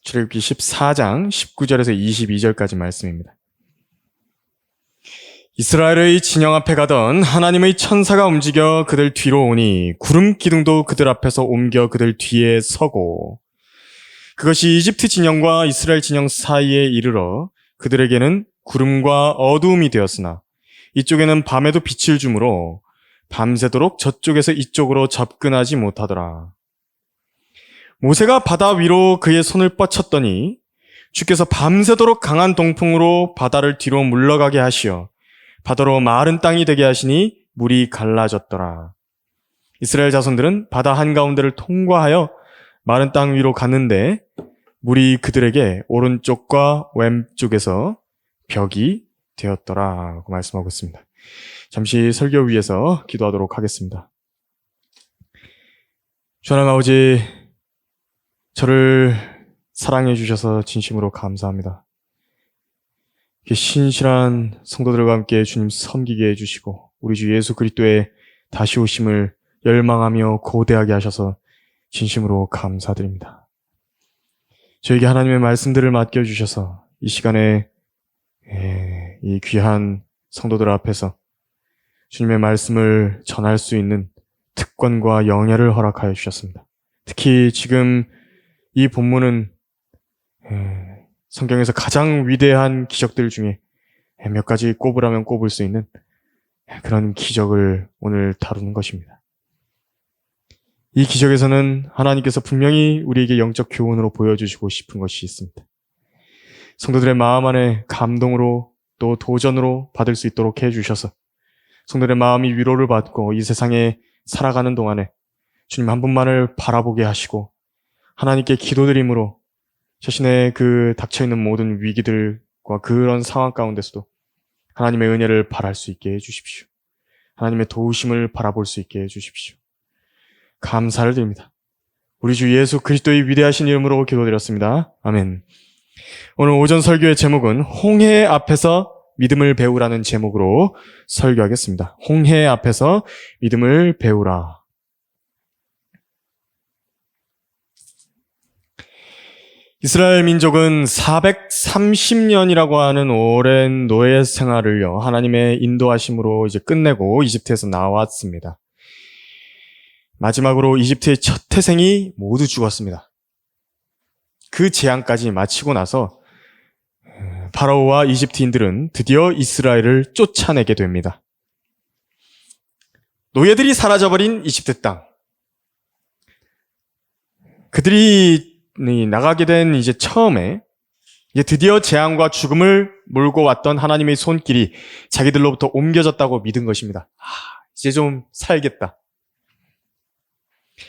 출애굽기 14장 19절에서 22절까지 말씀입니다. 이스라엘의 진영 앞에 가던 하나님의 천사가 움직여 그들 뒤로 오니 구름 기둥도 그들 앞에서 옮겨 그들 뒤에 서고 그것이 이집트 진영과 이스라엘 진영 사이에 이르러 그들에게는 구름과 어두움이 되었으나 이쪽에는 밤에도 빛을 주므로 밤새도록 저쪽에서 이쪽으로 접근하지 못하더라. 모세가 바다 위로 그의 손을 뻗쳤더니 주께서 밤새도록 강한 동풍으로 바다를 뒤로 물러가게 하시어 바다로 마른 땅이 되게 하시니 물이 갈라졌더라. 이스라엘 자손들은 바다 한가운데를 통과하여 마른 땅 위로 갔는데 물이 그들에게 오른쪽과 왼쪽에서 벽이 되었더라 고 말씀하고 있습니다. 잠시 설교 위에서 기도하도록 하겠습니다. 주 하나님 아버지, 저를 사랑해 주셔서 진심으로 감사합니다. 신실한 성도들과 함께 주님 섬기게 해주시고 우리 주 예수 그리스도의 다시 오심을 열망하며 고대하게 하셔서 진심으로 감사드립니다. 저에게 하나님의 말씀들을 맡겨주셔서 이 시간에 이 귀한 성도들 앞에서 주님의 말씀을 전할 수 있는 특권과 영예를 허락하여 주셨습니다. 특히 지금 이 본문은 성경에서 가장 위대한 기적들 중에 몇 가지 꼽으라면 꼽을 수 있는 그런 기적을 오늘 다루는 것입니다. 이 기적에서는 하나님께서 분명히 우리에게 영적 교훈으로 보여주시고 싶은 것이 있습니다. 성도들의 마음 안에 감동으로 또 도전으로 받을 수 있도록 해주셔서 성도들의 마음이 위로를 받고 이 세상에 살아가는 동안에 주님 한 분만을 바라보게 하시고 하나님께 기도드림으로 자신의 그 닥쳐있는 모든 위기들과 그런 상황 가운데서도 하나님의 은혜를 바랄 수 있게 해주십시오. 하나님의 도우심을 바라볼 수 있게 해주십시오. 감사를 드립니다. 우리 주 예수 그리스도의 위대하신 이름으로 기도드렸습니다. 아멘. 오늘 오전 설교의 제목은 홍해 앞에서 믿음을 배우라는 제목으로 설교하겠습니다. 홍해 앞에서 믿음을 배우라. 이스라엘 민족은 430년이라고 하는 오랜 노예 생활을요, 하나님의 인도하심으로 이제 끝내고 이집트에서 나왔습니다. 마지막으로 이집트의 첫 태생이 모두 죽었습니다. 그 재앙까지 마치고 나서 파라오와 이집트인들은 드디어 이스라엘을 쫓아내게 됩니다. 노예들이 사라져버린 이집트 땅. 그들이 나가게 된 이제 처음에 이제 드디어 재앙과 죽음을 몰고 왔던 하나님의 손길이 자기들로부터 옮겨졌다고 믿은 것입니다. 이제 좀 살겠다.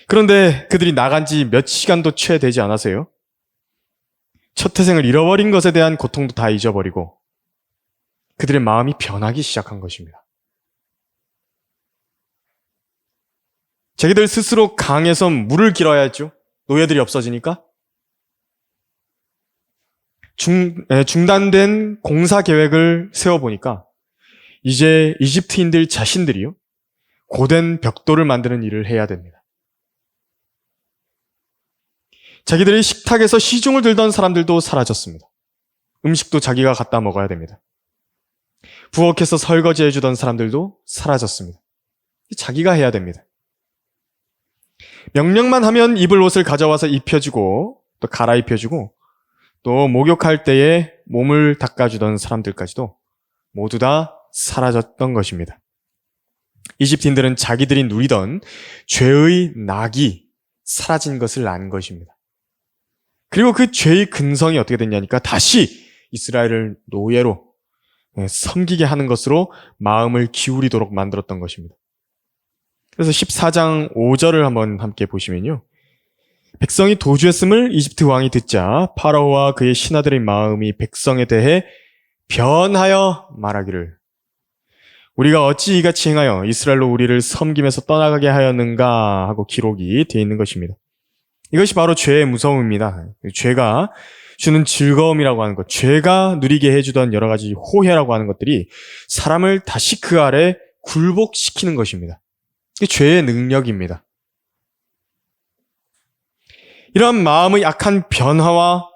그런데 그들이 나간 지 몇 시간도 채 되지 않아서요. 첫 태생을 잃어버린 것에 대한 고통도 다 잊어버리고 그들의 마음이 변하기 시작한 것입니다. 자기들 스스로 강에서 물을 길어야 했죠. 노예들이 없어지니까. 중단된 공사 계획을 세워보니까 이제 이집트인들 자신들이요, 고된 벽돌을 만드는 일을 해야 됩니다. 자기들의 식탁에서 시중을 들던 사람들도 사라졌습니다. 음식도 자기가 갖다 먹어야 됩니다. 부엌에서 설거지해주던 사람들도 사라졌습니다. 자기가 해야 됩니다. 명령만 하면 입을 옷을 가져와서 입혀주고 또 갈아입혀주고 또 목욕할 때에 몸을 닦아주던 사람들까지도 모두 다 사라졌던 것입니다. 이집트인들은 자기들이 누리던 죄의 낙이 사라진 것을 안 것입니다. 그리고 그 죄의 근성이 어떻게 됐냐니까 다시 이스라엘을 노예로 섬기게 하는 것으로 마음을 기울이도록 만들었던 것입니다. 그래서 14장 5절을 한번 함께 보시면요. 백성이 도주했음을 이집트 왕이 듣자 파라오와 그의 신하들의 마음이 백성에 대해 변하여 말하기를 우리가 어찌 이같이 행하여 이스라엘로 우리를 섬김에서 떠나가게 하였는가 하고 기록이 되어 있는 것입니다. 이것이 바로 죄의 무서움입니다. 죄가 주는 즐거움이라고 하는 것, 죄가 누리게 해주던 여러 가지 호혜라고 하는 것들이 사람을 다시 그 아래 굴복시키는 것입니다. 이게 죄의 능력입니다. 이러한 마음의 악한 변화와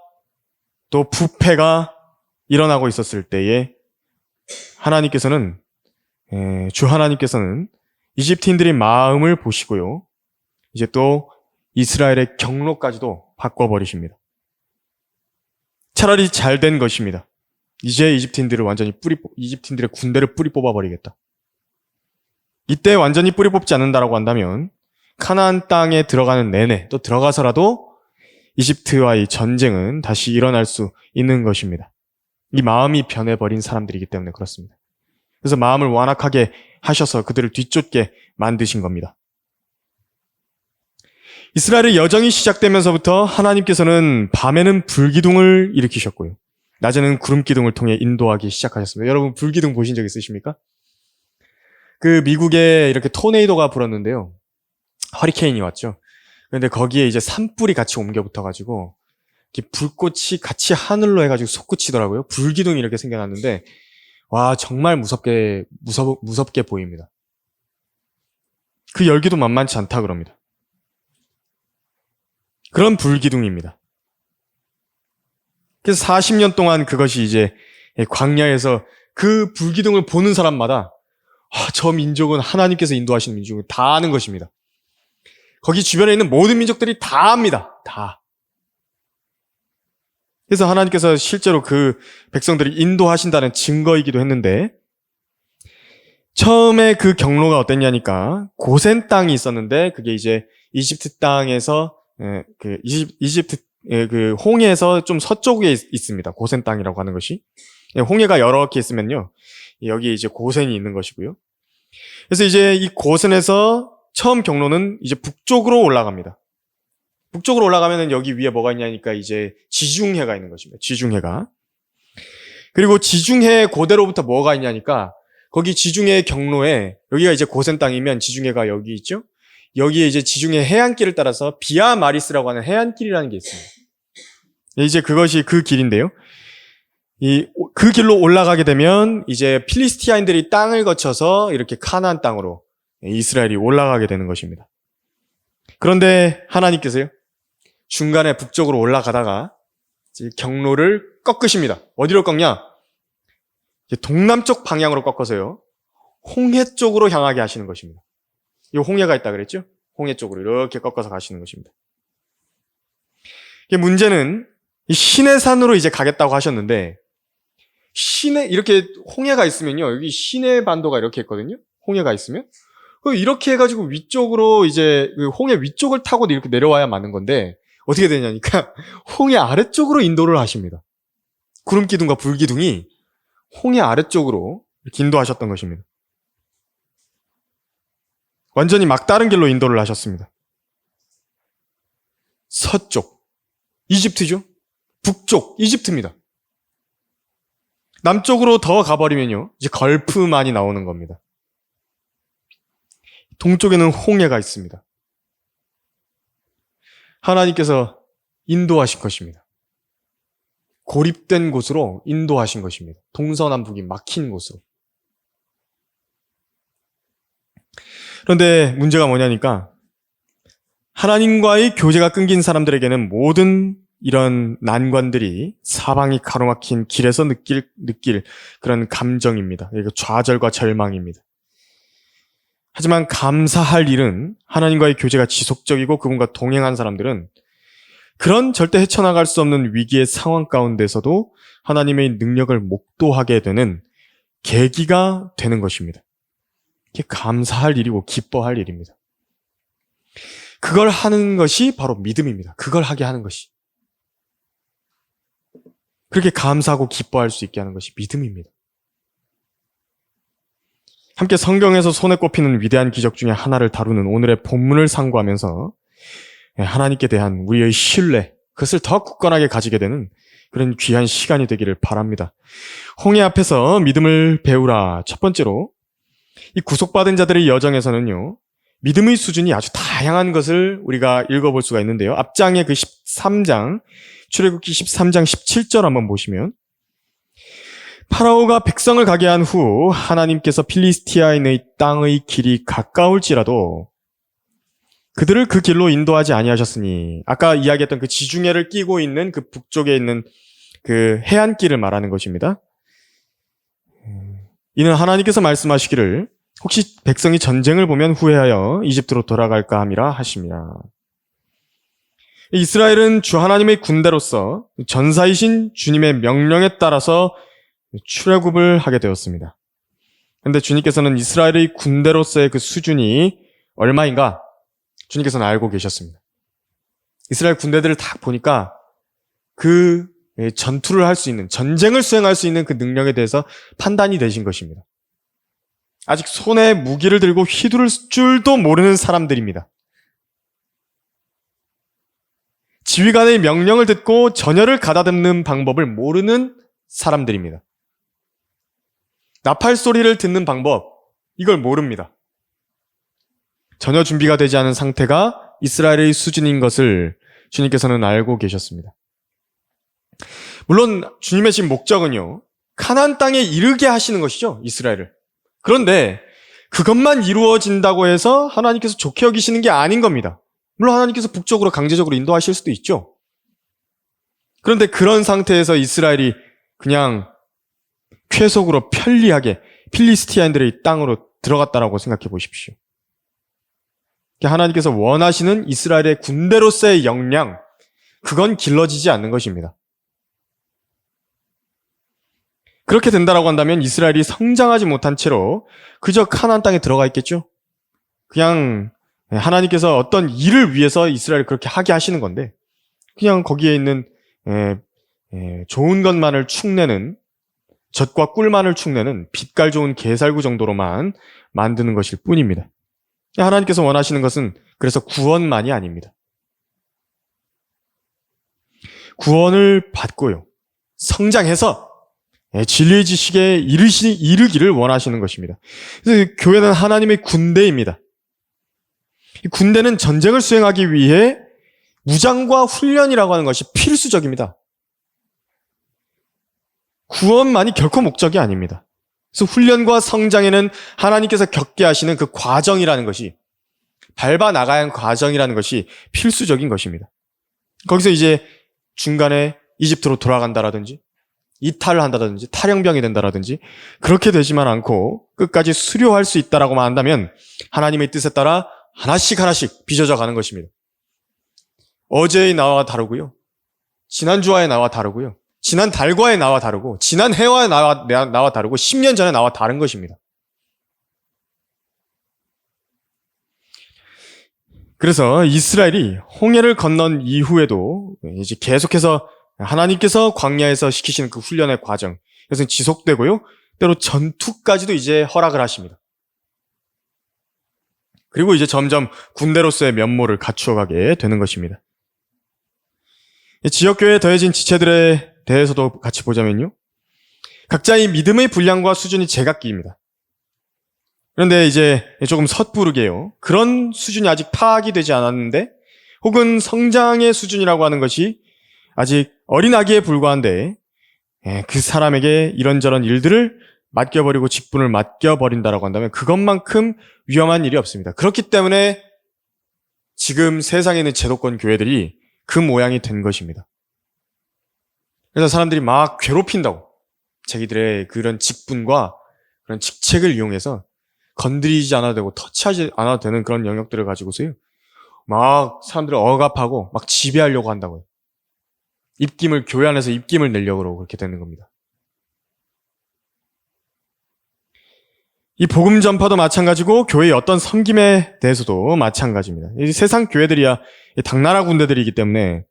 또 부패가 일어나고 있었을 때에 주 하나님께서는 이집트인들의 마음을 보시고요. 이제 또 이스라엘의 경로까지도 바꿔버리십니다. 차라리 잘 된 것입니다. 이제 이집트인들의 군대를 뿌리 뽑아버리겠다. 이때 완전히 뿌리 뽑지 않는다라고 한다면 카나안 땅에 들어가는 내내 또 들어가서라도 이집트와의 전쟁은 다시 일어날 수 있는 것입니다. 이 마음이 변해버린 사람들이기 때문에 그렇습니다. 그래서 마음을 완악하게 하셔서 그들을 뒤쫓게 만드신 겁니다. 이스라엘의 여정이 시작되면서부터 하나님께서는 밤에는 불기둥을 일으키셨고요. 낮에는 구름기둥을 통해 인도하기 시작하셨습니다. 여러분 불기둥 보신 적 있으십니까? 그 미국에 이렇게 토네이도가 불었는데요. 허리케인이 왔죠. 그런데 거기에 이제 산불이 같이 옮겨 붙어가지고 이렇게 불꽃이 같이 하늘로 해가지고 솟구치더라고요. 불기둥이 이렇게 생겨났는데 와 정말 무섭게 보입니다. 그 열기도 만만치 않다 그럽니다. 그런 불기둥입니다. 그래서 40년 동안 그것이 이제 광야에서 그 불기둥을 보는 사람마다 저 민족은 하나님께서 인도하시는 민족을 다 아는 것입니다. 거기 주변에 있는 모든 민족들이 다 압니다. 다. 그래서 하나님께서 실제로 그 백성들이 인도하신다는 증거이기도 했는데 처음에 그 경로가 어땠냐니까 고센 땅이 있었는데 그게 이제 이집트 땅에서 이집트 그 홍해에서 좀 서쪽에 있습니다. 고센 땅이라고 하는 것이. 홍해가 이렇게 있으면요. 여기 이제 고센이 있는 것이고요. 그래서 이제 이 고센에서 처음 경로는 이제 북쪽으로 올라갑니다. 북쪽으로 올라가면은 여기 위에 뭐가 있냐니까 이제 지중해가 있는 것입니다. 지중해가. 그리고 지중해 고대로부터 뭐가 있냐니까 거기 지중해 경로에 여기가 이제 고센 땅이면 지중해가 여기 있죠? 여기에 이제 지중해 해안길을 따라서 비아 마리스라고 하는 해안길이라는 게 있습니다. 이제 그것이 그 길인데요. 그 길로 올라가게 되면 이제 필리스티아인들이 땅을 거쳐서 이렇게 카나안 땅으로 이스라엘이 올라가게 되는 것입니다. 그런데 하나님께서요. 중간에 북쪽으로 올라가다가 경로를 꺾으십니다. 어디로 꺾냐? 동남쪽 방향으로 꺾어서요. 홍해 쪽으로 향하게 하시는 것입니다. 이 홍해가 있다 그랬죠? 홍해 쪽으로 이렇게 꺾어서 가시는 것입니다. 문제는 이 시내산으로 이제 가겠다고 하셨는데 이렇게 홍해가 있으면요. 여기 시내 반도가 이렇게 있거든요. 홍해가 있으면. 이렇게 해가지고 위쪽으로 이제 그 홍해 위쪽을 타고 이렇게 내려와야 맞는 건데 어떻게 되냐니까 홍해 아래쪽으로 인도를 하십니다. 구름기둥과 불기둥이 홍해 아래쪽으로 이렇게 인도하셨던 것입니다. 완전히 막다른 길로 인도를 하셨습니다. 서쪽, 이집트죠. 북쪽, 이집트입니다. 남쪽으로 더 가버리면요. 이제 걸프만이 나오는 겁니다. 동쪽에는 홍해가 있습니다. 하나님께서 인도하신 것입니다. 고립된 곳으로 인도하신 것입니다. 동서남북이 막힌 곳으로. 그런데 문제가 뭐냐니까 하나님과의 교제가 끊긴 사람들에게는 모든 이런 난관들이 사방이 가로막힌 길에서 느낄 그런 감정입니다. 좌절과 절망입니다. 하지만 감사할 일은 하나님과의 교제가 지속적이고 그분과 동행한 사람들은 그런 절대 헤쳐나갈 수 없는 위기의 상황 가운데서도 하나님의 능력을 목도하게 되는 계기가 되는 것입니다. 이게 감사할 일이고 기뻐할 일입니다. 그걸 하는 것이 바로 믿음입니다. 그걸 하게 하는 것이. 그렇게 감사하고 기뻐할 수 있게 하는 것이 믿음입니다. 함께 성경에서 손에 꼽히는 위대한 기적 중에 하나를 다루는 오늘의 본문을 상고하면서 하나님께 대한 우리의 신뢰, 그것을 더 굳건하게 가지게 되는 그런 귀한 시간이 되기를 바랍니다. 홍해 앞에서 믿음을 배우라. 첫 번째로 이 구속받은 자들의 여정에서는요. 믿음의 수준이 아주 다양한 것을 우리가 읽어볼 수가 있는데요. 앞장의 그 13장, 출애굽기 13장 17절 한번 보시면 파라오가 백성을 가게 한 후 하나님께서 필리스티아인의 땅의 길이 가까울지라도 그들을 그 길로 인도하지 아니하셨으니 아까 이야기했던 그 지중해를 끼고 있는 그 북쪽에 있는 그 해안길을 말하는 것입니다. 이는 하나님께서 말씀하시기를 혹시 백성이 전쟁을 보면 후회하여 이집트로 돌아갈까 함이라 하십니다. 이스라엘은 주 하나님의 군대로서 전사이신 주님의 명령에 따라서 출애굽을 하게 되었습니다. 그런데 주님께서는 이스라엘의 군대로서의 그 수준이 얼마인가 주님께서는 알고 계셨습니다. 이스라엘 군대들을 딱 보니까 그 전투를 할 수 있는, 전쟁을 수행할 수 있는 그 능력에 대해서 판단이 되신 것입니다. 아직 손에 무기를 들고 휘두를 줄도 모르는 사람들입니다. 지휘관의 명령을 듣고 전열을 가다듬는 방법을 모르는 사람들입니다. 나팔 소리를 듣는 방법, 이걸 모릅니다. 전혀 준비가 되지 않은 상태가 이스라엘의 수준인 것을 주님께서는 알고 계셨습니다. 물론 주님의 지금 목적은요, 가나안 땅에 이르게 하시는 것이죠, 이스라엘을. 그런데 그것만 이루어진다고 해서 하나님께서 좋게 여기시는 게 아닌 겁니다. 물론 하나님께서 북쪽으로 강제적으로 인도하실 수도 있죠. 그런데 그런 상태에서 이스라엘이 그냥 쾌속으로 편리하게 필리스티아인들의 땅으로 들어갔다라고 생각해 보십시오. 하나님께서 원하시는 이스라엘의 군대로서의 역량, 그건 길러지지 않는 것입니다. 그렇게 된다라고 한다면 이스라엘이 성장하지 못한 채로 그저 가나안 땅에 들어가 있겠죠. 그냥 하나님께서 어떤 일을 위해서 이스라엘을 그렇게 하게 하시는 건데 그냥 거기에 있는 좋은 것만을 축내는, 젖과 꿀만을 축내는 빛깔 좋은 게살구 정도로만 만드는 것일 뿐입니다. 하나님께서 원하시는 것은 그래서 구원만이 아닙니다. 구원을 받고요, 성장해서 진리의 지식에 이르기를 원하시는 것입니다. 그래서 교회는 하나님의 군대입니다. 이 군대는 전쟁을 수행하기 위해 무장과 훈련이라고 하는 것이 필수적입니다. 구원만이 결코 목적이 아닙니다. 그래서 훈련과 성장에는 하나님께서 겪게 하시는 그 과정이라는 것이, 밟아 나가야 하는 과정이라는 것이 필수적인 것입니다. 거기서 이제 중간에 이집트로 돌아간다라든지 이탈을 한다든지 탈영병이 된다라든지 그렇게 되지만 않고 끝까지 수료할 수 있다라고만 한다면 하나님의 뜻에 따라 하나씩 하나씩 빚어져 가는 것입니다. 어제의 나와 다르고요, 지난주와의 나와 다르고요, 지난 달과의 나와 다르고 지난 해와의 나와 다르고 10년 전의 나와 다른 것입니다. 그래서 이스라엘이 홍해를 건넌 이후에도 이제 계속해서 하나님께서 광야에서 시키시는 그 훈련의 과정, 그것은 지속되고요, 때로 전투까지도 이제 허락을 하십니다. 그리고 이제 점점 군대로서의 면모를 갖추어가게 되는 것입니다. 지역교회에 더해진 지체들에 대해서도 같이 보자면요, 각자의 믿음의 분량과 수준이 제각기입니다. 그런데 이제 조금 섣부르게요, 그런 수준이 아직 파악이 되지 않았는데 혹은 성장의 수준이라고 하는 것이 아직 어린아기에 불과한데 그 사람에게 이런저런 일들을 맡겨버리고 직분을 맡겨버린다라고 한다면 그것만큼 위험한 일이 없습니다. 그렇기 때문에 지금 세상에 있는 제도권 교회들이 그 모양이 된 것입니다. 그래서 사람들이 막 괴롭힌다고, 자기들의 그런 직분과 그런 직책을 이용해서 건드리지 않아도 되고 터치하지 않아도 되는 그런 영역들을 가지고서요, 막 사람들을 억압하고 막 지배하려고 한다고요. 입김을, 교회 안에서 입김을 내려고 그러고 그렇게 되는 겁니다. 이 복음 전파도 마찬가지고 교회의 어떤 섬김에 대해서도 마찬가지입니다. 이 세상 교회들이야 당나라 군대들이기 때문에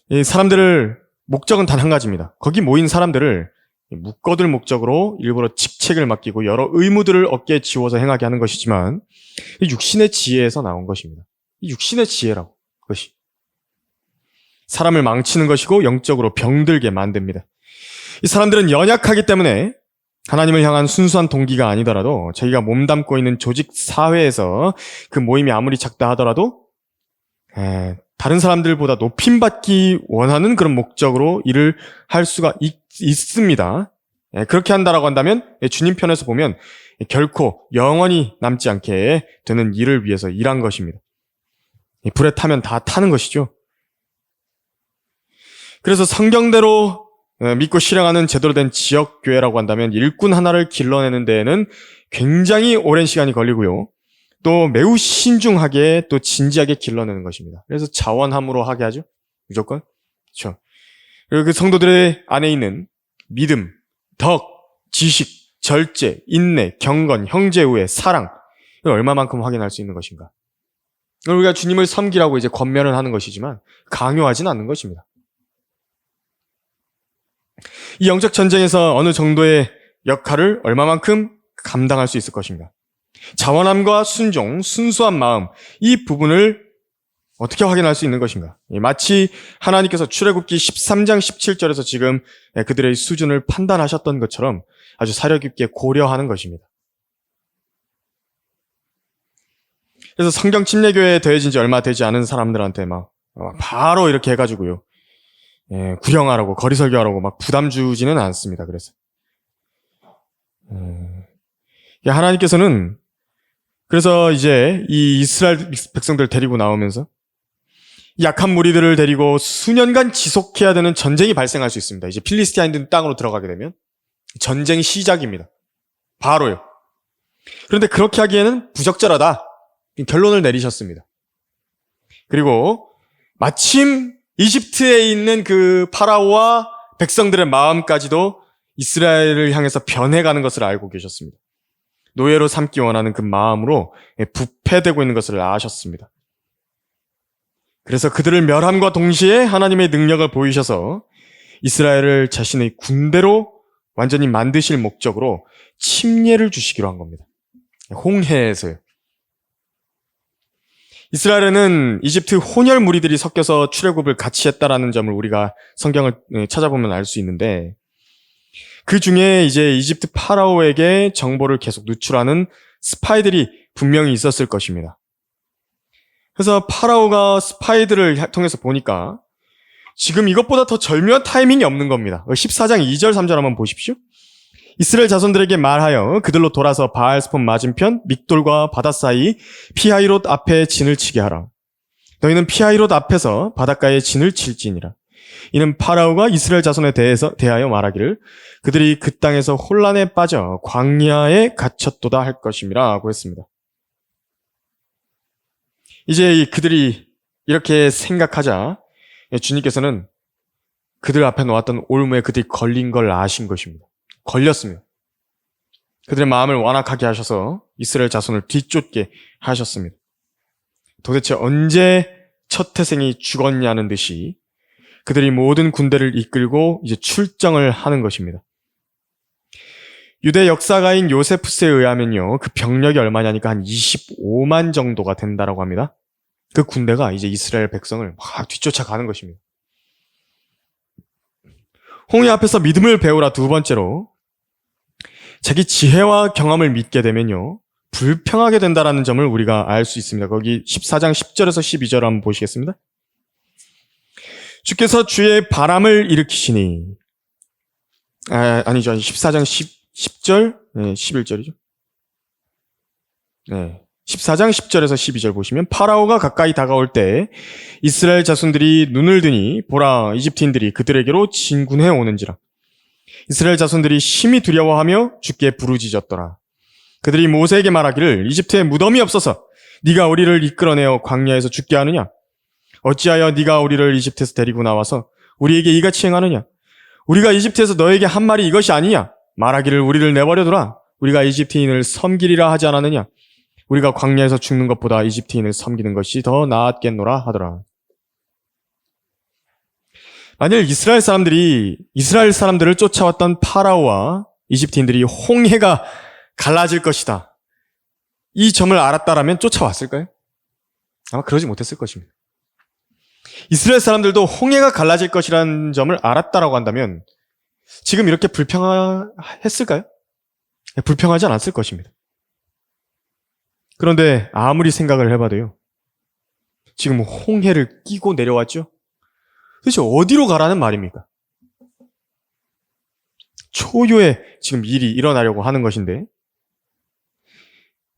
이 사람들을, 목적은 단 한 가지입니다. 거기 모인 사람들을 묶어둘 목적으로 일부러 직책을 맡기고 여러 의무들을 어깨에 지워서 행하게 하는 것이지만 육신의 지혜에서 나온 것입니다. 이 육신의 지혜라고, 그것이 사람을 망치는 것이고 영적으로 병들게 만듭니다. 이 사람들은 연약하기 때문에 하나님을 향한 순수한 동기가 아니더라도 자기가 몸담고 있는 조직 사회에서 그 모임이 아무리 작다 하더라도 다른 사람들보다 높임받기 원하는 그런 목적으로 일을 할 수가 있습니다. 그렇게 한다라고 한다면 주님 편에서 보면 결코 영원히 남지 않게 되는 일을 위해서 일한 것입니다. 불에 타면 다 타는 것이죠. 그래서 성경대로 믿고 실행하는 제대로 된 지역교회라고 한다면 일꾼 하나를 길러내는 데에는 굉장히 오랜 시간이 걸리고요. 또 매우 신중하게 또 진지하게 길러내는 것입니다. 그래서 자원함으로 하게 하죠. 무조건. 그렇죠. 그리고 그 성도들의 안에 있는 믿음, 덕, 지식, 절제, 인내, 경건, 형제우애, 사랑, 이걸 얼마만큼 확인할 수 있는 것인가. 우리가 주님을 섬기라고 이제 권면을 하는 것이지만 강요하진 않는 것입니다. 이 영적 전쟁에서 어느 정도의 역할을 얼마만큼 감당할 수 있을 것인가. 자원함과 순종, 순수한 마음, 이 부분을 어떻게 확인할 수 있는 것인가. 마치 하나님께서 출애굽기 13장 17절에서 지금 그들의 수준을 판단하셨던 것처럼 아주 사려 깊게 고려하는 것입니다. 그래서 성경 침례교회에 더해진 지 얼마 되지 않은 사람들한테 막 바로 이렇게 해가지고요. 구령하라고, 거리 설교하라고 막 부담 주지는 않습니다. 그래서. 하나님께서는 그래서 이제 이 이스라엘 백성들 데리고 나오면서 약한 무리들을 데리고 수년간 지속해야 되는 전쟁이 발생할 수 있습니다. 이제 필리스티아인들 땅으로 들어가게 되면 전쟁 시작입니다. 바로요. 그런데 그렇게 하기에는 부적절하다. 결론을 내리셨습니다. 그리고 마침 이집트에 있는 그 파라오와 백성들의 마음까지도 이스라엘을 향해서 변해가는 것을 알고 계셨습니다. 노예로 삼기 원하는 그 마음으로 부패되고 있는 것을 아셨습니다. 그래서 그들을 멸함과 동시에 하나님의 능력을 보이셔서 이스라엘을 자신의 군대로 완전히 만드실 목적으로 침례를 주시기로 한 겁니다. 홍해에서요. 이스라엘에는 이집트 혼혈 무리들이 섞여서 출애굽을 같이 했다라는 점을 우리가 성경을 찾아보면 알 수 있는데 그 중에 이제 이집트 파라오에게 정보를 계속 누출하는 스파이들이 분명히 있었을 것입니다. 그래서 파라오가 스파이들을 통해서 보니까 지금 이것보다 더 절묘한 타이밍이 없는 겁니다. 14장 2절 3절 한번 보십시오. 이스라엘 자손들에게 말하여 그들로 돌아서 바알스폰 맞은편 믹돌과 바다 사이 피하히롯 앞에 진을 치게 하라. 너희는 피하히롯 앞에서 바닷가에 진을 칠지니라. 이는 파라오가 이스라엘 자손에 대하여 말하기를 그들이 그 땅에서 혼란에 빠져 광야에 갇혔도다 할 것임이라 하고 했습니다. 이제 그들이 이렇게 생각하자 주님께서는 그들 앞에 놓았던 올무에 그들이 걸린 걸 아신 것입니다. 걸렸습니다. 그들의 마음을 완악하게 하셔서 이스라엘 자손을 뒤쫓게 하셨습니다. 도대체 언제 첫 태생이 죽었냐는 듯이 그들이 모든 군대를 이끌고 이제 출정을 하는 것입니다. 유대 역사가인 요세푸스에 의하면요, 그 병력이 얼마냐니까 한 25만 정도가 된다라고 합니다. 그 군대가 이제 이스라엘 백성을 막 뒤쫓아가는 것입니다. 홍해 앞에서 믿음을 배우라 두 번째로 자기 지혜와 경험을 믿게 되면요 불평하게 된다라는 점을 우리가 알 수 있습니다. 거기 14장 10절에서 12절 한번 보시겠습니다. 주께서 주의 바람을 일으키시니 아니죠. 14장 10절 11절이죠. 네. 14장 10절에서 12절 보시면 파라오가 가까이 다가올 때 이스라엘 자손들이 눈을 드니 보라 이집트인들이 그들에게로 진군해 오는지라. 이스라엘 자손들이 심히 두려워하며 주께 부르짖었더라. 그들이 모세에게 말하기를 이집트에 무덤이 없어서 네가 우리를 이끌어내어 광야에서 죽게 하느냐? 어찌하여 네가 우리를 이집트에서 데리고 나와서 우리에게 이같이 행하느냐? 우리가 이집트에서 너에게 한 말이 이것이 아니냐? 말하기를 우리를 내버려두라. 우리가 이집트인을 섬기리라 하지 않았느냐? 우리가 광야에서 죽는 것보다 이집트인을 섬기는 것이 더 나았겠노라 하더라. 만일 이스라엘 사람들을 쫓아왔던 파라오와 이집트인들이 홍해가 갈라질 것이다. 이 점을 알았다라면 쫓아왔을까요? 아마 그러지 못했을 것입니다. 이스라엘 사람들도 홍해가 갈라질 것이라는 점을 알았다라고 한다면 지금 이렇게 불평했을까요? 불평하지 않았을 것입니다. 그런데 아무리 생각을 해봐도요. 지금 홍해를 끼고 내려왔죠? 도대체 어디로 가라는 말입니까? 초유의 지금 일이 일어나려고 하는 것인데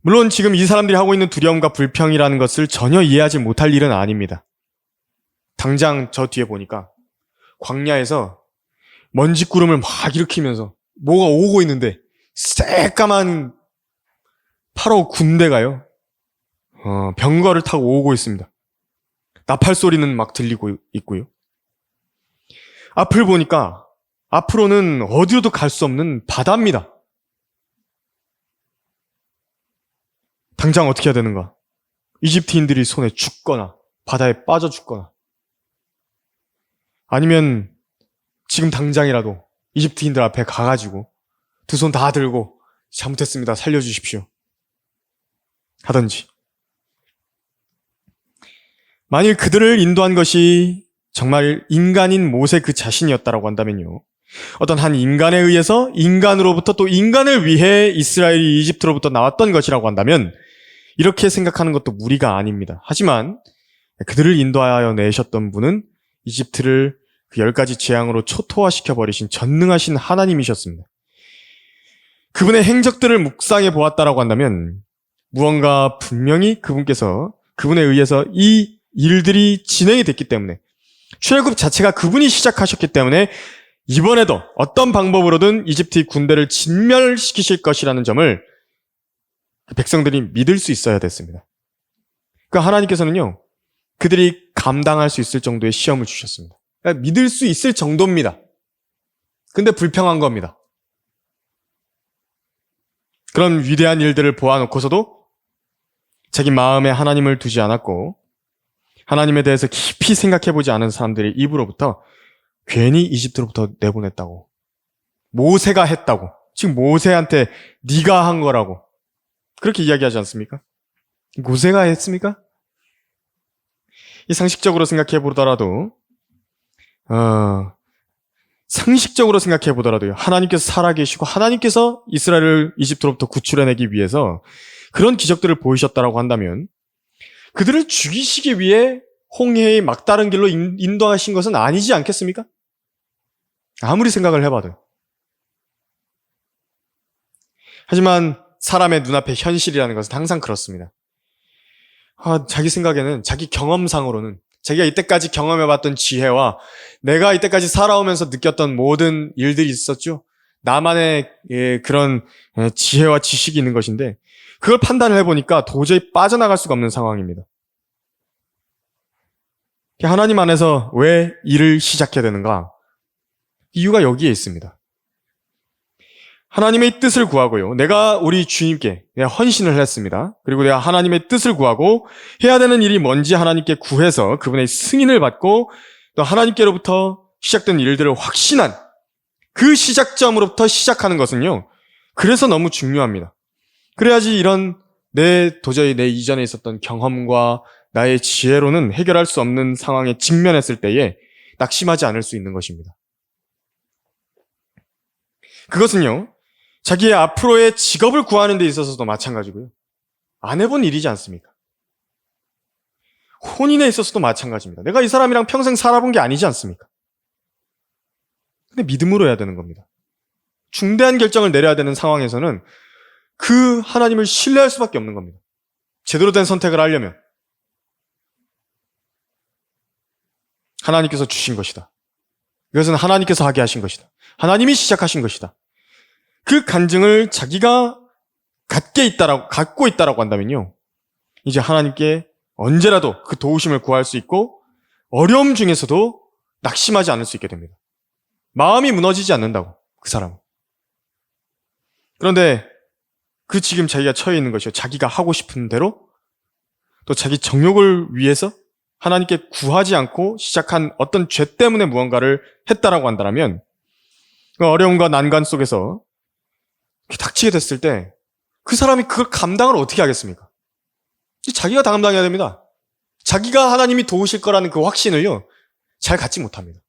물론 지금 이 사람들이 하고 있는 두려움과 불평이라는 것을 전혀 이해하지 못할 일은 아닙니다. 당장 저 뒤에 보니까 광야에서 먼지 구름을 막 일으키면서 뭐가 오고 있는데 새까만 파라오 군대가요. 병거를 타고 오고 있습니다. 나팔 소리는 막 들리고 있고요. 앞을 보니까 앞으로는 어디로도 갈 수 없는 바다입니다. 당장 어떻게 해야 되는가? 이집트인들이 손에 죽거나 바다에 빠져 죽거나 아니면 지금 당장이라도 이집트인들 앞에 가가지고 두 손 다 들고 잘못했습니다. 살려주십시오. 하든지. 만일 그들을 인도한 것이 정말 인간인 모세 그 자신이었다라고 한다면요. 어떤 한 인간에 의해서 인간으로부터 또 인간을 위해 이스라엘이 이집트로부터 나왔던 것이라고 한다면 이렇게 생각하는 것도 무리가 아닙니다. 하지만 그들을 인도하여 내셨던 분은 이집트를 그 10가지 재앙으로 초토화시켜버리신 전능하신 하나님이셨습니다. 그분의 행적들을 묵상해 보았다라고 한다면 무언가 분명히 그분께서 그분에 의해서 이 일들이 진행이 됐기 때문에 출애굽 자체가 그분이 시작하셨기 때문에 이번에도 어떤 방법으로든 이집트의 군대를 진멸시키실 것이라는 점을 백성들이 믿을 수 있어야 됐습니다. 그러니까 하나님께서는요, 그들이 감당할 수 있을 정도의 시험을 주셨습니다. 그러니까 믿을 수 있을 정도입니다. 근데 불평한 겁니다. 그런 위대한 일들을 보아놓고서도 자기 마음에 하나님을 두지 않았고 하나님에 대해서 깊이 생각해보지 않은 사람들의 입으로부터 괜히 이집트로부터 내보냈다고, 모세가 했다고, 지금 모세한테 네가 한 거라고 그렇게 이야기하지 않습니까? 모세가 했습니까? 이 상식적으로 생각해 보더라도 상식적으로 생각해 보더라도요, 하나님께서 살아계시고 하나님께서 이스라엘을 이집트로부터 구출해내기 위해서 그런 기적들을 보이셨다라고 한다면 그들을 죽이시기 위해 홍해의 막다른 길로 인도하신 것은 아니지 않겠습니까? 아무리 생각을 해봐도. 하지만 사람의 눈앞에 현실이라는 것은 항상 그렇습니다. 자기 생각에는, 자기 경험상으로는 자기가 이때까지 경험해봤던 지혜와 내가 이때까지 살아오면서 느꼈던 모든 일들이 있었죠. 나만의 그런 지혜와 지식이 있는 것인데 그걸 판단을 해보니까 도저히 빠져나갈 수가 없는 상황입니다. 하나님 안에서 왜 일을 시작해야 되는가? 이유가 여기에 있습니다. 하나님의 뜻을 구하고요. 내가 우리 주님께 내가 헌신을 했습니다. 그리고 내가 하나님의 뜻을 구하고 해야 되는 일이 뭔지 하나님께 구해서 그분의 승인을 받고 또 하나님께로부터 시작된 일들을 확신한 그 시작점으로부터 시작하는 것은요. 그래서 너무 중요합니다. 그래야지 이런 도저히 내 이전에 있었던 경험과 나의 지혜로는 해결할 수 없는 상황에 직면했을 때에 낙심하지 않을 수 있는 것입니다. 그것은요, 자기의 앞으로의 직업을 구하는 데 있어서도 마찬가지고요. 안 해본 일이지 않습니까? 혼인에 있어서도 마찬가지입니다. 내가 이 사람이랑 평생 살아본 게 아니지 않습니까? 근데 믿음으로 해야 되는 겁니다. 중대한 결정을 내려야 되는 상황에서는 그 하나님을 신뢰할 수밖에 없는 겁니다. 제대로 된 선택을 하려면 하나님께서 주신 것이다. 이것은 하나님께서 하게 하신 것이다. 하나님이 시작하신 것이다. 그 간증을 자기가 갖고 있다라고 한다면요, 이제 하나님께 언제라도 그 도우심을 구할 수 있고 어려움 중에서도 낙심하지 않을 수 있게 됩니다. 마음이 무너지지 않는다고, 그 사람은. 그런데 그 지금 자기가 처해 있는 것이요, 자기가 하고 싶은 대로 또 자기 정욕을 위해서 하나님께 구하지 않고 시작한 어떤 죄 때문에 무언가를 했다라고 한다면 그 어려움과 난관 속에서 닥치게 됐을 때 그 사람이 그걸 감당을 어떻게 하겠습니까? 자기가 감당해야 됩니다. 자기가 하나님이 도우실 거라는 그 확신을요, 잘 갖지 못합니다.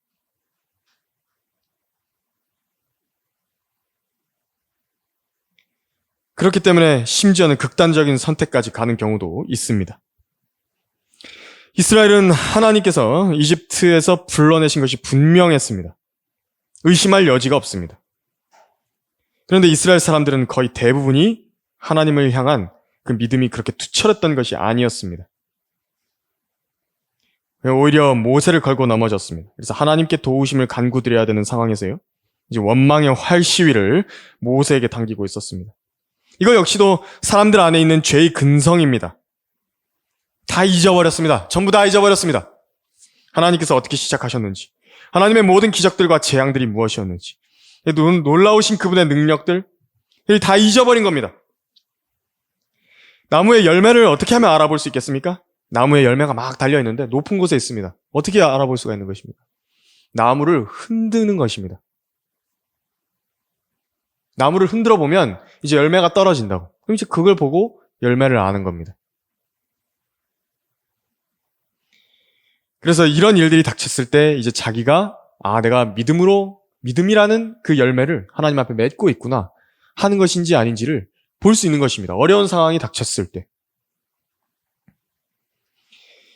그렇기 때문에 심지어는 극단적인 선택까지 가는 경우도 있습니다. 이스라엘은 하나님께서 이집트에서 불러내신 것이 분명했습니다. 의심할 여지가 없습니다. 그런데 이스라엘 사람들은 거의 대부분이 하나님을 향한 그 믿음이 그렇게 투철했던 것이 아니었습니다. 오히려 모세를 걸고 넘어졌습니다. 그래서 하나님께 도우심을 간구드려야 되는 상황에서요, 이제 원망의 활 시위를 모세에게 당기고 있었습니다. 이거 역시도 사람들 안에 있는 죄의 근성입니다. 다 잊어버렸습니다. 전부 다 잊어버렸습니다. 하나님께서 어떻게 시작하셨는지, 하나님의 모든 기적들과 재앙들이 무엇이었는지, 놀라우신 그분의 능력들, 다 잊어버린 겁니다. 나무의 열매를 어떻게 하면 알아볼 수 있겠습니까? 나무의 열매가 막 달려있는데 높은 곳에 있습니다. 어떻게 알아볼 수가 있는 것입니까? 나무를 흔드는 것입니다. 나무를 흔들어 보면 이제 열매가 떨어진다고. 그럼 이제 그걸 보고 열매를 아는 겁니다. 그래서 이런 일들이 닥쳤을 때 이제 자기가 내가 믿음이라는 그 열매를 하나님 앞에 맺고 있구나 하는 것인지 아닌지를 볼 수 있는 것입니다. 어려운 상황이 닥쳤을 때.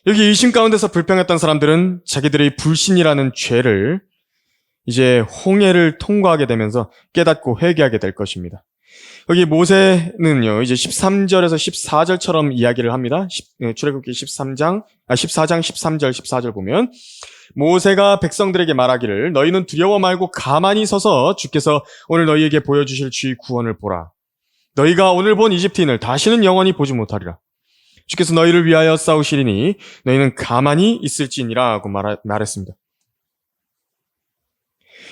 여기 의심 가운데서 불평했던 사람들은 자기들의 불신이라는 죄를 이제 홍해를 통과하게 되면서 깨닫고 회개하게 될 것입니다. 여기 모세는요, 이제 13절에서 14절처럼 이야기를 합니다. 출애굽기 14장 13절, 14절 보면 모세가 백성들에게 말하기를 너희는 두려워 말고 가만히 서서 주께서 오늘 너희에게 보여주실 주의 구원을 보라. 너희가 오늘 본 이집트인을 다시는 영원히 보지 못하리라. 주께서 너희를 위하여 싸우시리니 너희는 가만히 있을지니라 하고 말했습니다.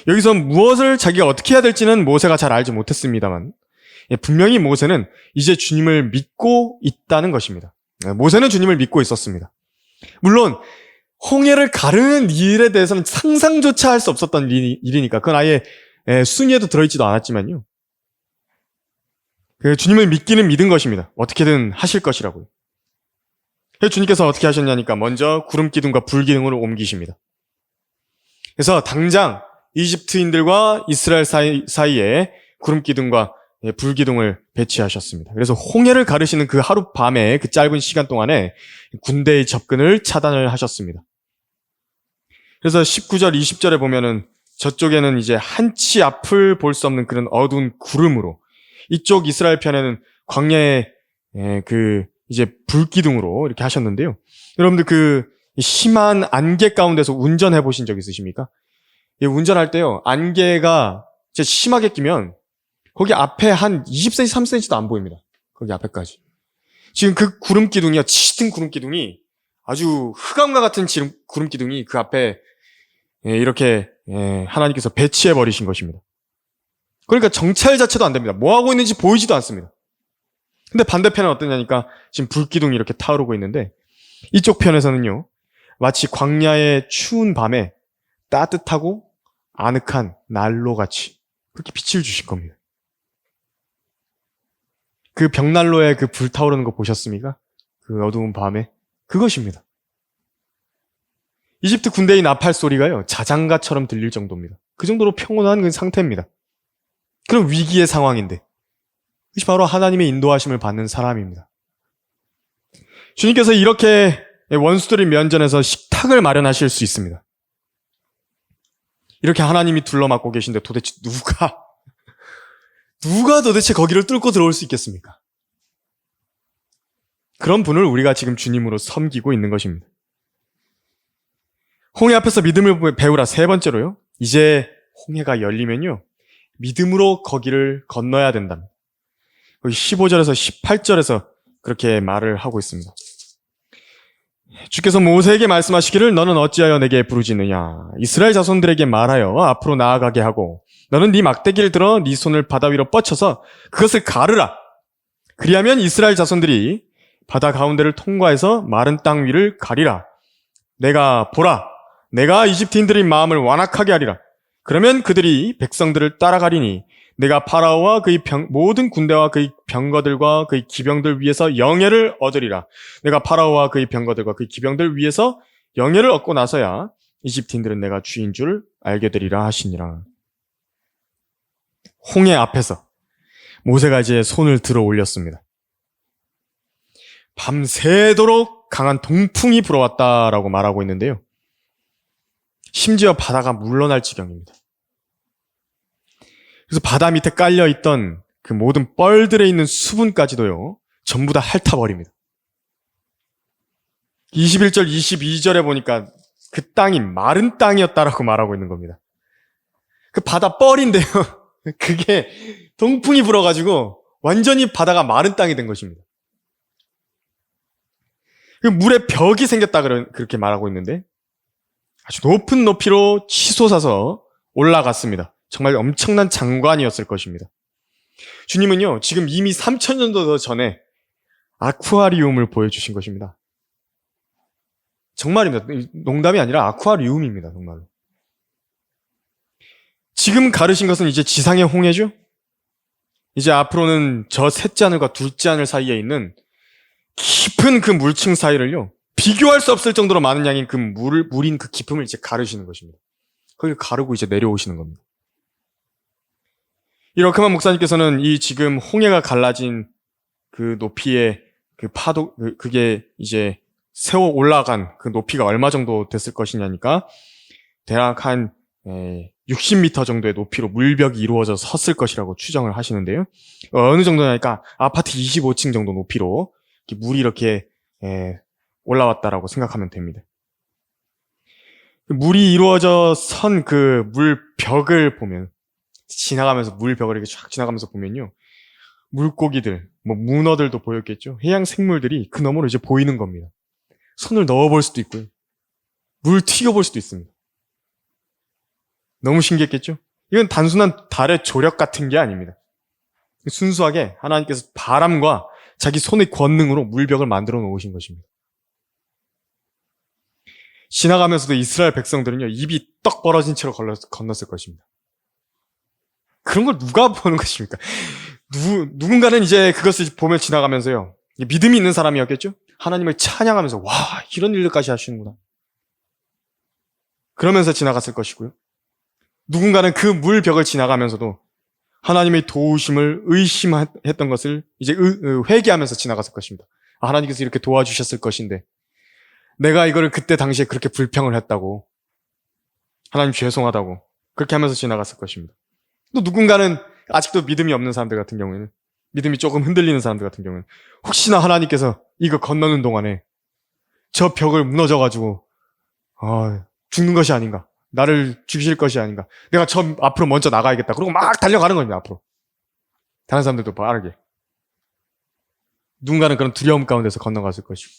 여기서 무엇을 자기가 어떻게 해야 될지는 모세가 잘 알지 못했습니다만 분명히 모세는 이제 주님을 믿고 있다는 것입니다. 모세는 주님을 믿고 있었습니다. 물론 홍해를 가르는 일에 대해서는 상상조차 할 수 없었던 일이니까 그건 아예 순위에도 들어있지도 않았지만요. 주님을 믿기는 믿은 것입니다. 어떻게든 하실 것이라고요. 주님께서 어떻게 하셨냐니까 먼저 구름 기둥과 불 기둥으로 옮기십니다. 그래서 당장 이집트인들과 이스라엘 사이에 구름 기둥과 불 기둥을 배치하셨습니다. 그래서 홍해를 가르시는 그 하룻밤에 그 짧은 시간 동안에 군대의 접근을 차단을 하셨습니다. 그래서 19절, 20절에 보면은 저쪽에는 이제 한치 앞을 볼 수 없는 그런 어두운 구름으로 이쪽 이스라엘 편에는 광야의 이제 불기둥으로 이렇게 하셨는데요. 여러분들 그 심한 안개 가운데서 운전해 보신 적 있으십니까? 운전할 때요, 안개가 진짜 심하게 끼면 거기 앞에 한 20cm, 30cm도 안 보입니다. 거기 앞에까지. 지금 그 구름 기둥이요, 짙은 구름 기둥이 아주 흑암과 같은 구름 기둥이 그 앞에 이렇게 하나님께서 배치해 버리신 것입니다. 그러니까 정찰 자체도 안 됩니다. 뭐 하고 있는지 보이지도 않습니다. 근데 반대편은 어떠냐니까 지금 불기둥이 이렇게 타오르고 있는데 이쪽 편에서는요, 마치 광야의 추운 밤에 따뜻하고 아늑한 난로같이 그렇게 빛을 주실 겁니다. 그 벽난로에 그 불 타오르는 거 보셨습니까? 그 어두운 밤에 그것입니다. 이집트 군대의 나팔 소리가요, 자장가처럼 들릴 정도입니다. 그 정도로 평온한 그 상태입니다. 그런 위기의 상황인데 그것이 바로 하나님의 인도하심을 받는 사람입니다. 주님께서 이렇게 원수들을 면전해서 식탁을 마련하실 수 있습니다. 이렇게 하나님이 둘러막고 계신데 도대체 누가 도대체 거기를 뚫고 들어올 수 있겠습니까? 그런 분을 우리가 지금 주님으로 섬기고 있는 것입니다. 홍해 앞에서 믿음을 배우라. 세 번째로요, 이제 홍해가 열리면요, 믿음으로 거기를 건너야 된답니다. 15절에서 18절에서 그렇게 말을 하고 있습니다. 주께서 모세에게 말씀하시기를 너는 어찌하여 내게 부르짖느냐. 이스라엘 자손들에게 말하여 앞으로 나아가게 하고 너는 네 막대기를 들어 네 손을 바다 위로 뻗쳐서 그것을 가르라. 그리하면 이스라엘 자손들이 바다 가운데를 통과해서 마른 땅 위를 가리라. 보라, 내가 이집트인들의 마음을 완악하게 하리라. 그러면 그들이 백성들을 따라가리니 내가 파라오와 그의 모든 군대와 그의 병거들과 그의 기병들 위에서 영예를 얻으리라. 내가 파라오와 그의 병거들과 그의 기병들 위에서 영예를 얻고 나서야 이집트인들은 내가 주인 줄 알게 되리라 하시니라. 홍해 앞에서 모세가 이제 손을 들어 올렸습니다. 밤새도록 강한 동풍이 불어왔다라고 말하고 있는데요. 심지어 바다가 물러날 지경입니다. 그래서 바다 밑에 깔려있던 그 모든 뻘들에 있는 수분까지도요, 전부 다 핥아버립니다. 21절, 22절에 보니까 그 땅이 마른 땅이었다라고 말하고 있는 겁니다. 그 바다 뻘인데요. 그게 동풍이 불어가지고 완전히 바다가 마른 땅이 된 것입니다. 그 물에 벽이 생겼다 그렇게 말하고 있는데 아주 높은 높이로 치솟아서 올라갔습니다. 정말 엄청난 장관이었을 것입니다. 주님은요, 지금 이미 3000년도 더 전에 아쿠아리움을 보여주신 것입니다. 정말입니다. 농담이 아니라 아쿠아리움입니다. 정말로. 지금 가르신 것은 이제 지상의 홍해죠? 이제 앞으로는 저 셋째 하늘과 둘째 하늘 사이에 있는 깊은 그 물층 사이를요, 비교할 수 없을 정도로 많은 양인 그 물인 그 깊음을 이제 가르시는 것입니다. 거기를 가르고 이제 내려오시는 겁니다. 이 러크만 목사님께서는 이 지금 홍해가 갈라진 그 높이의 그 파도, 그게 이제 세워 올라간 그 높이가 얼마 정도 됐을 것이냐니까 대략 한 60m 정도의 높이로 물벽이 이루어져 섰을 것이라고 추정을 하시는데요. 어느 정도냐니까 아파트 25층 정도 높이로 물이 이렇게 올라왔다라고 생각하면 됩니다. 물이 이루어져 선 그 물벽을 보면, 지나가면서 물벽을 이렇게 쫙 지나가면서 보면요, 물고기들, 뭐 문어들도 보였겠죠. 해양 생물들이 그 너머로 이제 보이는 겁니다. 손을 넣어볼 수도 있고요, 물 튀겨볼 수도 있습니다. 너무 신기했겠죠? 이건 단순한 달의 조력 같은 게 아닙니다. 순수하게 하나님께서 바람과 자기 손의 권능으로 물벽을 만들어 놓으신 것입니다. 지나가면서도 이스라엘 백성들은요, 입이 떡 벌어진 채로 건넜을 것입니다. 그런 걸 누가 보는 것입니까? 누군가는 이제 그것을 보며 지나가면서요, 믿음이 있는 사람이었겠죠? 하나님을 찬양하면서, 와, 이런 일들까지 하시는구나. 그러면서 지나갔을 것이고요. 누군가는 그 물벽을 지나가면서도 하나님의 도우심을 의심했던 것을 이제 회개하면서 지나갔을 것입니다. 아, 하나님께서 이렇게 도와주셨을 것인데 내가 이거를 그때 당시에 그렇게 불평을 했다고, 하나님 죄송하다고 그렇게 하면서 지나갔을 것입니다. 또 누군가는 아직도 믿음이 없는 사람들 같은 경우에는, 믿음이 조금 흔들리는 사람들 같은 경우에는 혹시나 하나님께서 이거 건너는 동안에 저 벽을 무너져가지고 죽는 것이 아닌가, 나를 죽이실 것이 아닌가, 내가 저 앞으로 먼저 나가야겠다, 그러고 막 달려가는 겁니다. 앞으로 다른 사람들도 빠르게. 누군가는 그런 두려움 가운데서 건너갔을 것이고,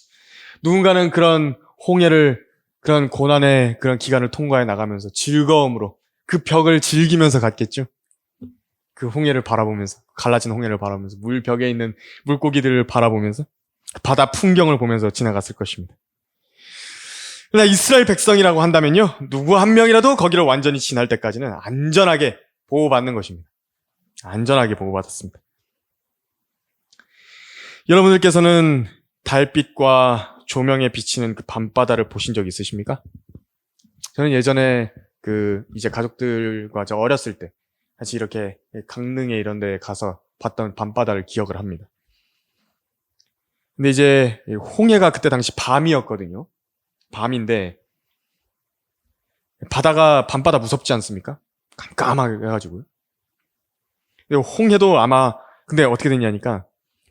누군가는 그런 홍해를, 그런 고난의 그런 기간을 통과해 나가면서 즐거움으로 그 벽을 즐기면서 갔겠죠. 그 홍해를 바라보면서, 갈라진 홍해를 바라보면서, 물벽에 있는 물고기들을 바라보면서, 바다 풍경을 보면서 지나갔을 것입니다. 그러나 이스라엘 백성이라고 한다면요, 누구 한 명이라도 거기를 완전히 지날 때까지는 안전하게 보호받는 것입니다. 안전하게 보호받았습니다. 여러분들께서는 달빛과 조명에 비치는 그 밤바다를 보신 적 있으십니까? 저는 예전에 이제 가족들과 저 어렸을 때 같이 이렇게 강릉에 이런 데 가서 봤던 밤바다를 기억을 합니다. 근데 이제 홍해가 그때 당시 밤이었거든요. 밤인데 밤바다 무섭지 않습니까? 깜깜하게 해가지고요. 근데 홍해도 아마, 근데 어떻게 됐냐니까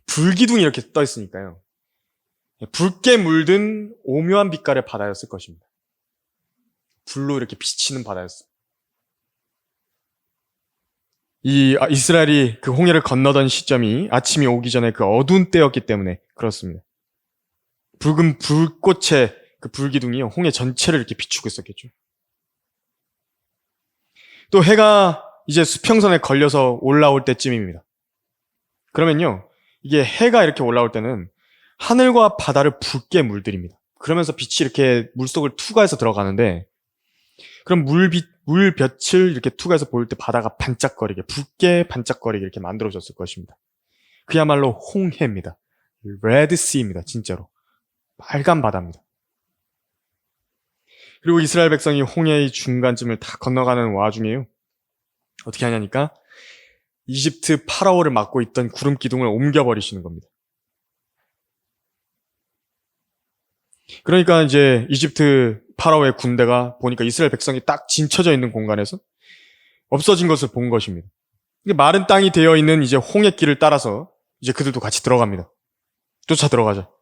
불기둥이 이렇게 떠 있으니까요, 붉게 물든 오묘한 빛깔의 바다였을 것입니다. 불로 이렇게 비치는 바다였어요. 이스라엘이 그 홍해를 건너던 시점이 아침이 오기 전에 그 어두운 때였기 때문에 그렇습니다. 붉은 불꽃의 그 불기둥이 홍해 전체를 이렇게 비추고 있었겠죠. 또 해가 이제 수평선에 걸려서 올라올 때쯤입니다. 그러면요, 이게 해가 이렇게 올라올 때는 하늘과 바다를 붉게 물들입니다. 그러면서 빛이 이렇게 물속을 투과해서 들어가는데, 그럼 물볕을 이렇게 투과해서 보일 때 바다가 반짝거리게, 붉게 반짝거리게 이렇게 만들어졌을 것입니다. 그야말로 홍해입니다. 레드시입니다. 진짜로 빨간 바다입니다. 그리고 이스라엘 백성이 홍해의 중간쯤을 다 건너가는 와중에요, 어떻게 하냐니까 이집트 파라오를 맡고 있던 구름 기둥을 옮겨버리시는 겁니다. 그러니까 이제 이집트 파라오의 군대가 보니까 이스라엘 백성이 딱 진쳐져 있는 공간에서 없어진 것을 본 것입니다. 마른 땅이 되어 있는 이제 홍해길을 따라서 이제 그들도 같이 들어갑니다. 쫓아 들어가죠.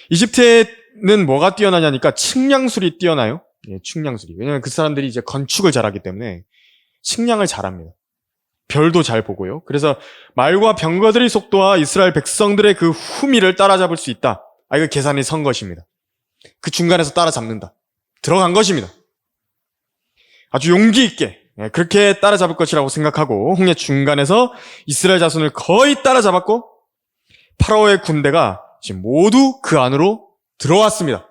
이집트에는 뭐가 뛰어나냐니까 측량술이 뛰어나요. 예, 측량술이. 왜냐하면 그 사람들이 이제 건축을 잘하기 때문에 측량을 잘합니다. 별도 잘 보고요. 그래서 말과 병거들의 속도와 이스라엘 백성들의 그 후미를 따라잡을 수 있다. 이거 계산이 선 것입니다. 그 중간에서 따라잡는다. 들어간 것입니다. 아주 용기 있게 그렇게 따라잡을 것이라고 생각하고 홍해 중간에서 이스라엘 자손을 거의 따라잡았고 파라오의 군대가 지금 모두 그 안으로 들어왔습니다.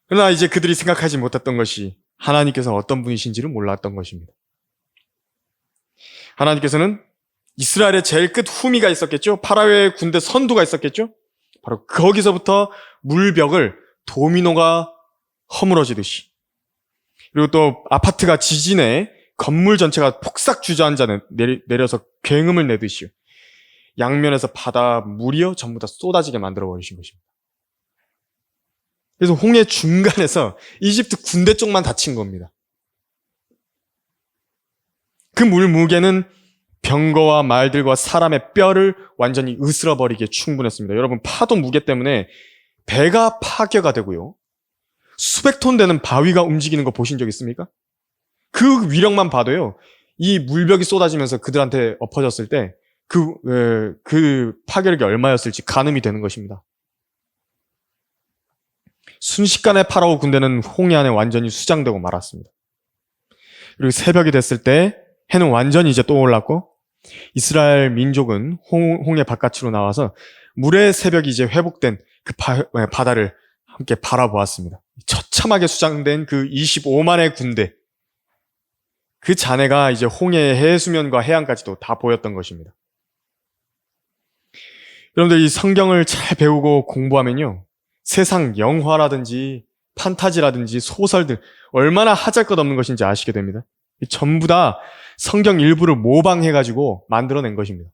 그러나 이제 그들이 생각하지 못했던 것이 하나님께서 어떤 분이신지를 몰랐던 것입니다. 하나님께서는 이스라엘의 제일 끝 후미가 있었겠죠. 파라오의 군대 선두가 있었겠죠. 바로 거기서부터 물벽을 도미노가 허물어지듯이, 그리고 또 아파트가 지진에 건물 전체가 폭삭 주저앉아 내려서 굉음을 내듯이 양면에서 바다 물이요 전부 다 쏟아지게 만들어 버리신 것입니다. 그래서 홍해 중간에서 이집트 군대 쪽만 다친 겁니다. 그 물 무게는 병거와 말들과 사람의 뼈를 완전히 으스러버리기에 충분했습니다. 여러분, 파도 무게 때문에 배가 파괴가 되고요. 수백 톤 되는 바위가 움직이는 거 보신 적 있습니까? 그 위력만 봐도요, 이 물벽이 쏟아지면서 그들한테 엎어졌을 때 그 파괴력이 얼마였을지 가늠이 되는 것입니다. 순식간에 파라오 군대는 홍해 안에 완전히 수장되고 말았습니다. 그리고 새벽이 됐을 때 해는 완전히 이제 또 올랐고 이스라엘 민족은 홍해 바깥으로 나와서 물의 새벽이 이제 회복된 그 바다를 함께 바라보았습니다. 처참하게 수장된 그 25만의 군대, 그 잔해가 이제 홍해의 해수면과 해안까지도 다 보였던 것입니다. 여러분들, 이 성경을 잘 배우고 공부하면요, 세상 영화라든지 판타지라든지 소설들 얼마나 하잘것없는 것인지 아시게 됩니다. 전부 다 성경 일부를 모방해가지고 만들어낸 것입니다.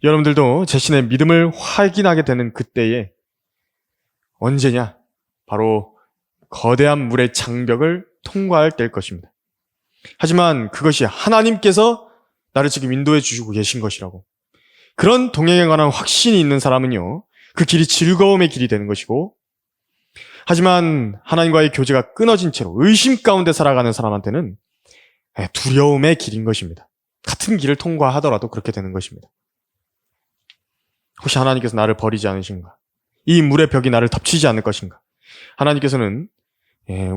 여러분들도 자신의 믿음을 확인하게 되는 그때에 언제냐? 바로 거대한 물의 장벽을 통과할 때일 것입니다. 하지만 그것이 하나님께서 나를 지금 인도해 주시고 계신 것이라고, 그런 동행에 관한 확신이 있는 사람은요, 그 길이 즐거움의 길이 되는 것이고, 하지만 하나님과의 교제가 끊어진 채로 의심 가운데 살아가는 사람한테는 두려움의 길인 것입니다. 같은 길을 통과하더라도 그렇게 되는 것입니다. 혹시 하나님께서 나를 버리지 않으신가? 이 물의 벽이 나를 덮치지 않을 것인가? 하나님께서는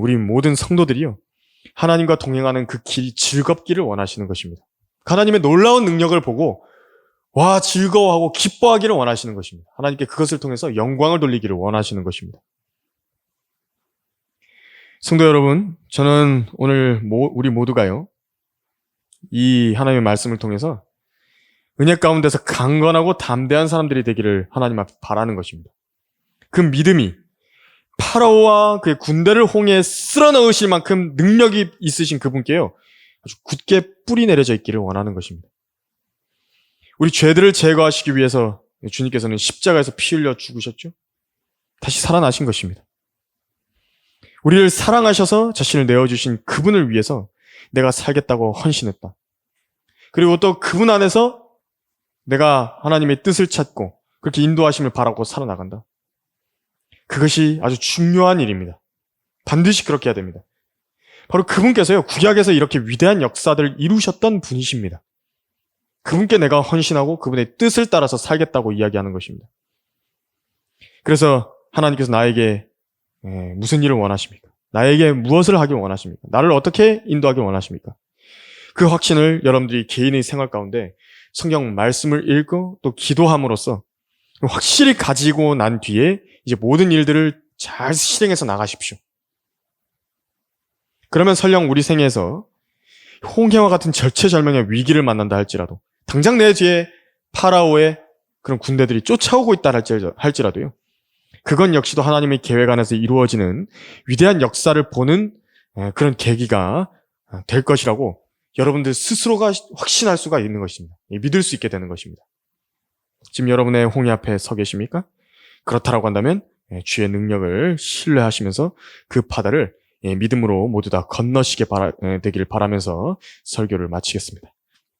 우리 모든 성도들이요, 하나님과 동행하는 그 길이 즐겁기를 원하시는 것입니다. 하나님의 놀라운 능력을 보고 와, 즐거워하고 기뻐하기를 원하시는 것입니다. 하나님께 그것을 통해서 영광을 돌리기를 원하시는 것입니다. 성도 여러분, 저는 오늘 우리 모두가요, 이 하나님의 말씀을 통해서 은혜 가운데서 강건하고 담대한 사람들이 되기를 하나님 앞에 바라는 것입니다. 그 믿음이 파라오와 그의 군대를 홍해에 쓸어 넣으실 만큼 능력이 있으신 그분께요, 아주 굳게 뿌리 내려져 있기를 원하는 것입니다. 우리 죄들을 제거하시기 위해서 주님께서는 십자가에서 피 흘려 죽으셨죠? 다시 살아나신 것입니다. 우리를 사랑하셔서 자신을 내어주신 그분을 위해서 내가 살겠다고 헌신했다. 그리고 또 그분 안에서 내가 하나님의 뜻을 찾고 그렇게 인도하심을 바라고 살아나간다. 그것이 아주 중요한 일입니다. 반드시 그렇게 해야 됩니다. 바로 그분께서요, 구약에서 이렇게 위대한 역사들을 이루셨던 분이십니다. 그분께 내가 헌신하고 그분의 뜻을 따라서 살겠다고 이야기하는 것입니다. 그래서 하나님께서 나에게 무슨 일을 원하십니까? 나에게 무엇을 하길 원하십니까? 나를 어떻게 인도하길 원하십니까? 그 확신을 여러분들이 개인의 생활 가운데 성경 말씀을 읽고 또 기도함으로써 확실히 가지고 난 뒤에 이제 모든 일들을 잘 실행해서 나가십시오. 그러면 설령 우리 생에서 홍해와 같은 절체절명의 위기를 만난다 할지라도, 당장 내 뒤에 파라오의 그런 군대들이 쫓아오고 있다 할지라도요, 그건 역시도 하나님의 계획 안에서 이루어지는 위대한 역사를 보는 그런 계기가 될 것이라고 여러분들 스스로가 확신할 수가 있는 것입니다. 믿을 수 있게 되는 것입니다. 지금 여러분의 홍해 앞에 서 계십니까? 그렇다라고 한다면 주의 능력을 신뢰하시면서 그 바다를 믿음으로 모두 다 건너시게 되기를 바라면서 설교를 마치겠습니다.